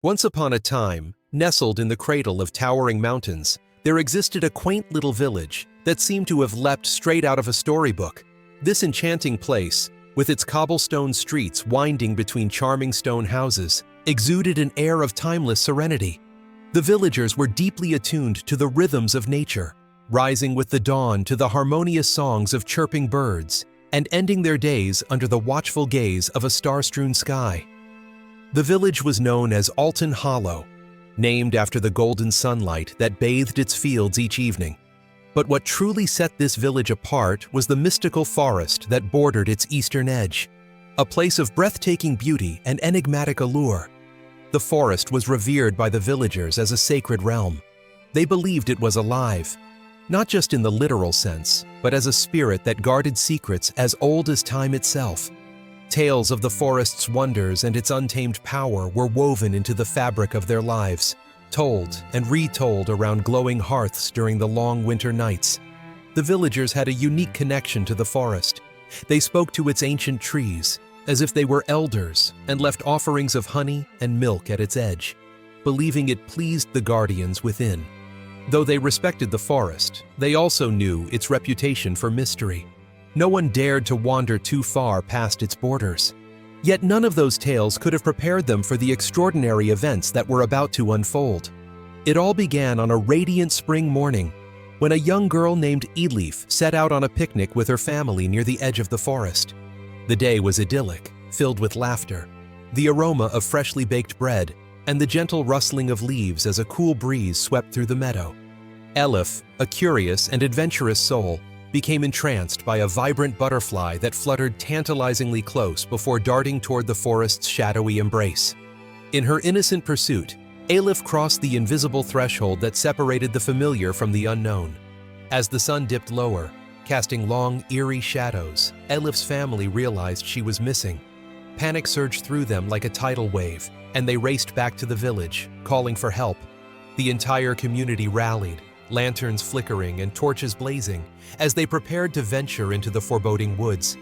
Once upon a time, nestled in the cradle of towering mountains, there existed a quaint little village that seemed to have leapt straight out of a storybook. This enchanting place, with its cobblestone streets winding between charming stone houses, exuded an air of timeless serenity. The villagers were deeply attuned to the rhythms of nature, rising with the dawn to the harmonious songs of chirping birds, and ending their days under the watchful gaze of a star-strewn sky. The village was known as Alton Hollow, named after the golden sunlight that bathed its fields each evening. But what truly set this village apart was the mystical forest that bordered its eastern edge, a place of breathtaking beauty and enigmatic allure. The forest was revered by the villagers as a sacred realm. They believed it was alive, not just in the literal sense, but as a spirit that guarded secrets as old as time itself. Tales of the forest's wonders and its untamed power were woven into the fabric of their lives, told and retold around glowing hearths during the long winter nights. The villagers had a unique connection to the forest. They spoke to its ancient trees, as if they were elders, and left offerings of honey and milk at its edge, believing it pleased the guardians within. Though they respected the forest, they also knew its reputation for mystery. No one dared to wander too far past its borders. Yet none of those tales could have prepared them for the extraordinary events that were about to unfold. It all began on a radiant spring morning, when a young girl named Elif set out on a picnic with her family near the edge of the forest. The day was idyllic, filled with laughter, the aroma of freshly baked bread, and the gentle rustling of leaves as a cool breeze swept through the meadow. Elif, a curious and adventurous soul, became entranced by a vibrant butterfly that fluttered tantalizingly close before darting toward the forest's shadowy embrace. In her innocent pursuit, Elif crossed the invisible threshold that separated the familiar from the unknown. As the sun dipped lower, casting long, eerie shadows, Elif's family realized she was missing. Panic surged through them like a tidal wave, and they raced back to the village, calling for help. The entire community rallied, lanterns flickering and torches blazing, as they prepared to venture into the foreboding woods.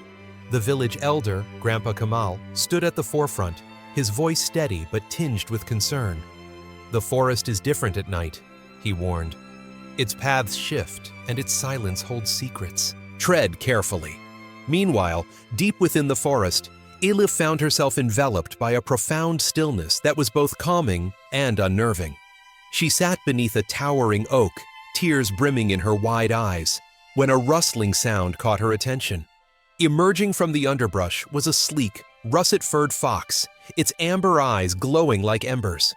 The village elder, Grandpa Kamal, stood at the forefront, his voice steady but tinged with concern. "The forest is different at night," he warned. "Its paths shift, and its silence holds secrets. Tread carefully." Meanwhile, deep within the forest, Elif found herself enveloped by a profound stillness that was both calming and unnerving. She sat beneath a towering oak, tears brimming in her wide eyes, when a rustling sound caught her attention. Emerging from the underbrush was a sleek, russet-furred fox, its amber eyes glowing like embers.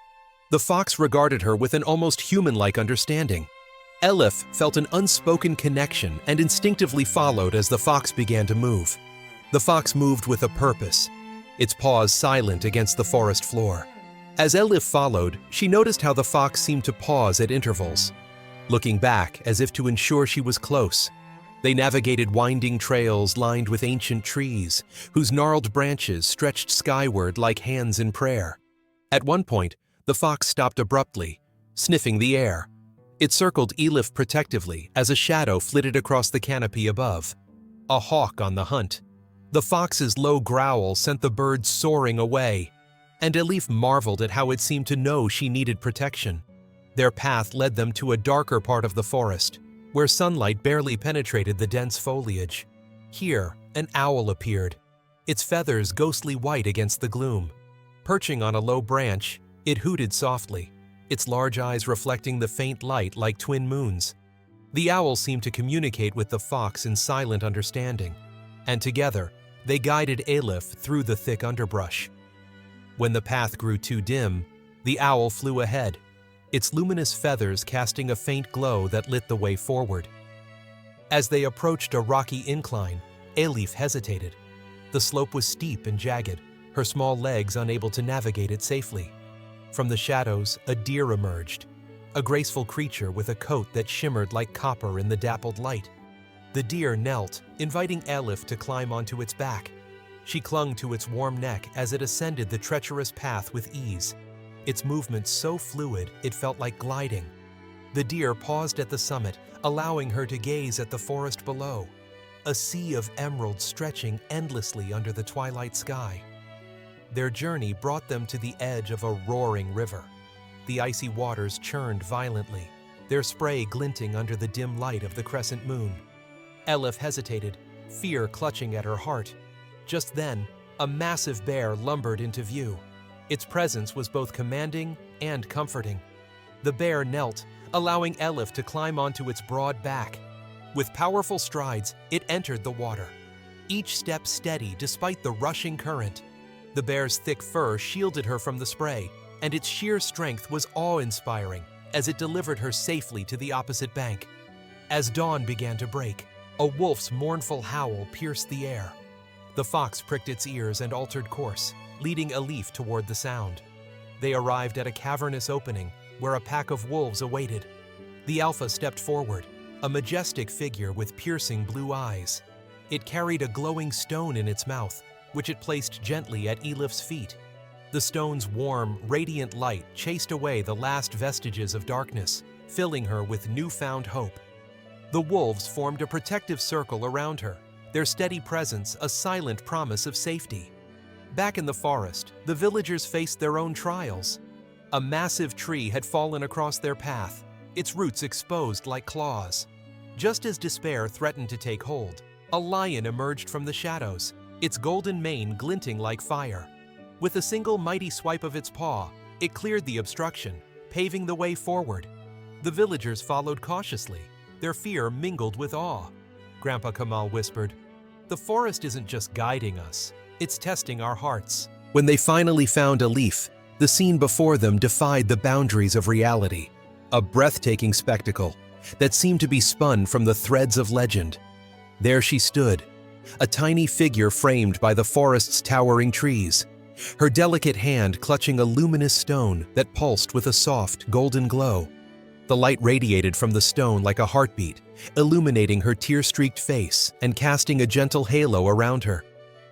The fox regarded her with an almost human-like understanding. Elif felt an unspoken connection and instinctively followed as the fox began to move. The fox moved with a purpose, its paws silent against the forest floor. As Elif followed, she noticed how the fox seemed to pause at intervals, looking back as if to ensure she was close. They navigated winding trails lined with ancient trees, whose gnarled branches stretched skyward like hands in prayer. At one point, the fox stopped abruptly, sniffing the air. It circled Elif protectively as a shadow flitted across the canopy above. A hawk on the hunt. The fox's low growl sent the bird soaring away, and Elif marveled at how it seemed to know she needed protection. Their path led them to a darker part of the forest, where sunlight barely penetrated the dense foliage. Here, an owl appeared, its feathers ghostly white against the gloom. Perching on a low branch, it hooted softly, its large eyes reflecting the faint light like twin moons. The owl seemed to communicate with the fox in silent understanding, and together, they guided Elif through the thick underbrush. When the path grew too dim, the owl flew ahead, its luminous feathers casting a faint glow that lit the way forward. As they approached a rocky incline, Elif hesitated. The slope was steep and jagged, her small legs unable to navigate it safely. From the shadows, a deer emerged, a graceful creature with a coat that shimmered like copper in the dappled light. The deer knelt, inviting Elif to climb onto its back. She clung to its warm neck as it ascended the treacherous path with ease, its movements so fluid it felt like gliding. The deer paused at the summit, allowing her to gaze at the forest below, a sea of emerald stretching endlessly under the twilight sky. Their journey brought them to the edge of a roaring river. The icy waters churned violently, their spray glinting under the dim light of the crescent moon. Elif hesitated, fear clutching at her heart. Just then, a massive bear lumbered into view. Its presence was both commanding and comforting. The bear knelt, allowing Elif to climb onto its broad back. With powerful strides, it entered the water, each step steady despite the rushing current. The bear's thick fur shielded her from the spray, and its sheer strength was awe-inspiring as it delivered her safely to the opposite bank. As dawn began to break, a wolf's mournful howl pierced the air. The fox pricked its ears and altered course, leading Elif toward the sound. They arrived at a cavernous opening where a pack of wolves awaited. The alpha stepped forward, a majestic figure with piercing blue eyes. It carried a glowing stone in its mouth, which it placed gently at Elif's feet. The stone's warm, radiant light chased away the last vestiges of darkness, filling her with newfound hope. The wolves formed a protective circle around her, their steady presence a silent promise of safety. Back in the forest, the villagers faced their own trials. A massive tree had fallen across their path, its roots exposed like claws. Just as despair threatened to take hold, a lion emerged from the shadows, its golden mane glinting like fire. With a single mighty swipe of its paw, it cleared the obstruction, paving the way forward. The villagers followed cautiously, their fear mingled with awe. Grandpa Kamal whispered, "The forest isn't just guiding us, it's testing our hearts." When they finally found Elif, the scene before them defied the boundaries of reality. A breathtaking spectacle that seemed to be spun from the threads of legend. There she stood, a tiny figure framed by the forest's towering trees, her delicate hand clutching a luminous stone that pulsed with a soft, golden glow. The light radiated from the stone like a heartbeat, illuminating her tear-streaked face and casting a gentle halo around her.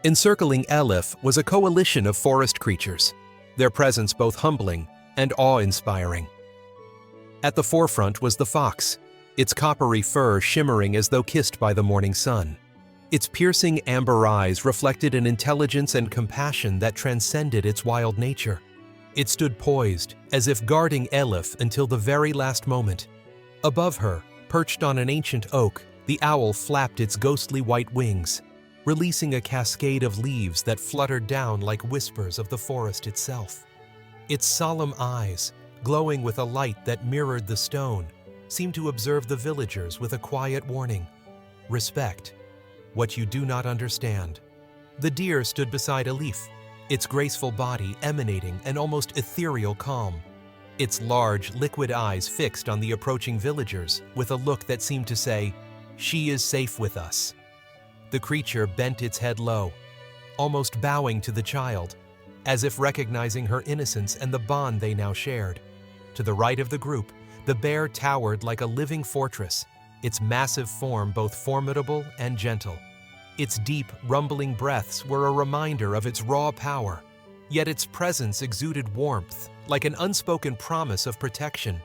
Encircling Elif was a coalition of forest creatures, their presence both humbling and awe-inspiring. At the forefront was the fox, its coppery fur shimmering as though kissed by the morning sun. Its piercing amber eyes reflected an intelligence and compassion that transcended its wild nature. It stood poised, as if guarding Elif until the very last moment. Above her, perched on an ancient oak, the owl flapped its ghostly white wings, releasing a cascade of leaves that fluttered down like whispers of the forest itself. Its solemn eyes, glowing with a light that mirrored the stone, seemed to observe the villagers with a quiet warning. Respect what you do not understand. The deer stood beside Elif, its graceful body emanating an almost ethereal calm, its large, liquid eyes fixed on the approaching villagers with a look that seemed to say, "She is safe with us." The creature bent its head low, almost bowing to the child, as if recognizing her innocence and the bond they now shared. To the right of the group, the bear towered like a living fortress, its massive form both formidable and gentle. Its deep, rumbling breaths were a reminder of its raw power, yet its presence exuded warmth, like an unspoken promise of protection.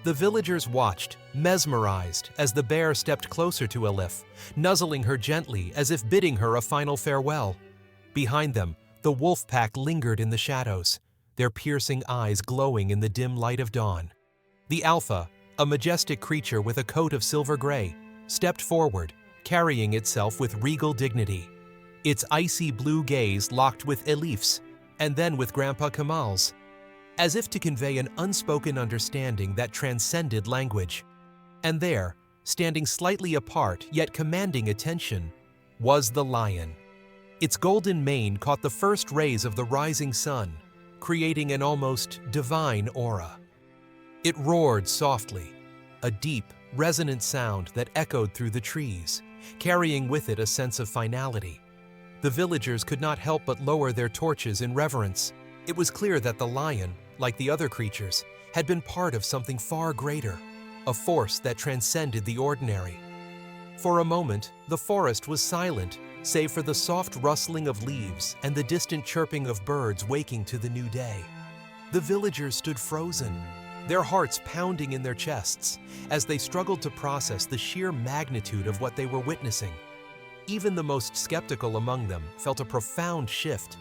The villagers watched, mesmerized, as the bear stepped closer to Elif, nuzzling her gently as if bidding her a final farewell. Behind them, the wolf pack lingered in the shadows, their piercing eyes glowing in the dim light of dawn. The alpha, a majestic creature with a coat of silver gray, stepped forward, carrying itself with regal dignity. Its icy blue gaze locked with Elif's, and then with Grandpa Kamal's, as if to convey an unspoken understanding that transcended language. And there, standing slightly apart yet commanding attention, was the lion. Its golden mane caught the first rays of the rising sun, creating an almost divine aura. It roared softly, a deep, resonant sound that echoed through the trees, carrying with it a sense of finality. The villagers could not help but lower their torches in reverence. It was clear that the lion, like the other creatures, had been part of something far greater, a force that transcended the ordinary. For a moment, the forest was silent, save for the soft rustling of leaves and the distant chirping of birds waking to the new day. The villagers stood frozen, their hearts pounding in their chests as they struggled to process the sheer magnitude of what they were witnessing. Even the most skeptical among them felt a profound shift,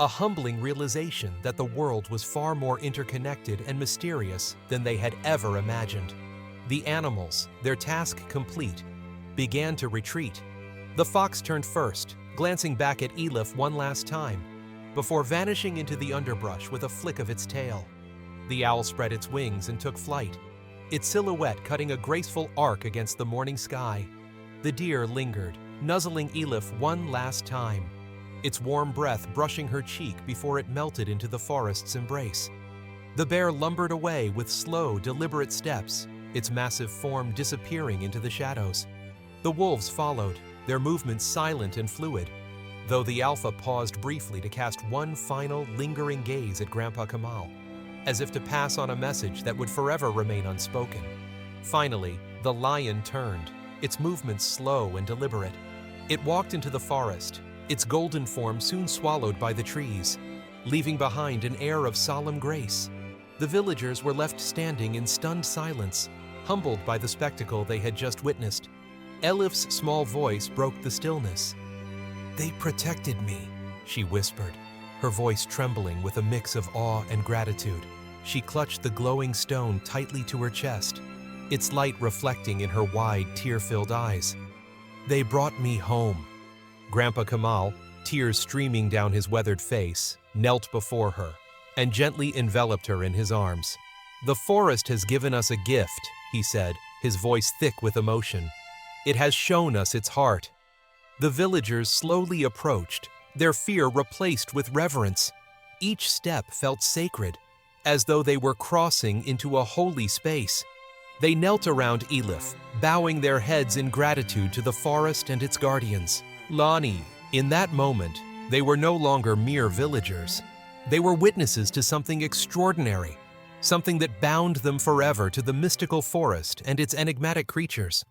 a humbling realization that the world was far more interconnected and mysterious than they had ever imagined. The animals, their task complete, began to retreat. The fox turned first, glancing back at Elif one last time, before vanishing into the underbrush with a flick of its tail. The owl spread its wings and took flight, its silhouette cutting a graceful arc against the morning sky. The deer lingered, nuzzling Elif one last time, its warm breath brushing her cheek before it melted into the forest's embrace. The bear lumbered away with slow, deliberate steps, its massive form disappearing into the shadows. The wolves followed, their movements silent and fluid, though the alpha paused briefly to cast one final, lingering gaze at Grandpa Kamal, as if to pass on a message that would forever remain unspoken. Finally, the lion turned, its movements slow and deliberate. It walked into the forest, its golden form soon swallowed by the trees, leaving behind an air of solemn grace. The villagers were left standing in stunned silence, humbled by the spectacle they had just witnessed. Elif's small voice broke the stillness. "They protected me," she whispered, her voice trembling with a mix of awe and gratitude. She clutched the glowing stone tightly to her chest, its light reflecting in her wide, tear-filled eyes. "They brought me home." Grandpa Kamal, tears streaming down his weathered face, knelt before her and gently enveloped her in his arms. "The forest has given us a gift," he said, his voice thick with emotion. "It has shown us its heart." The villagers slowly approached, their fear replaced with reverence. Each step felt sacred, as though they were crossing into a holy space. They knelt around Elif, bowing their heads in gratitude to the forest and its guardians. Lani, in that moment, they were no longer mere villagers. They were witnesses to something extraordinary, something that bound them forever to the mystical forest and its enigmatic creatures.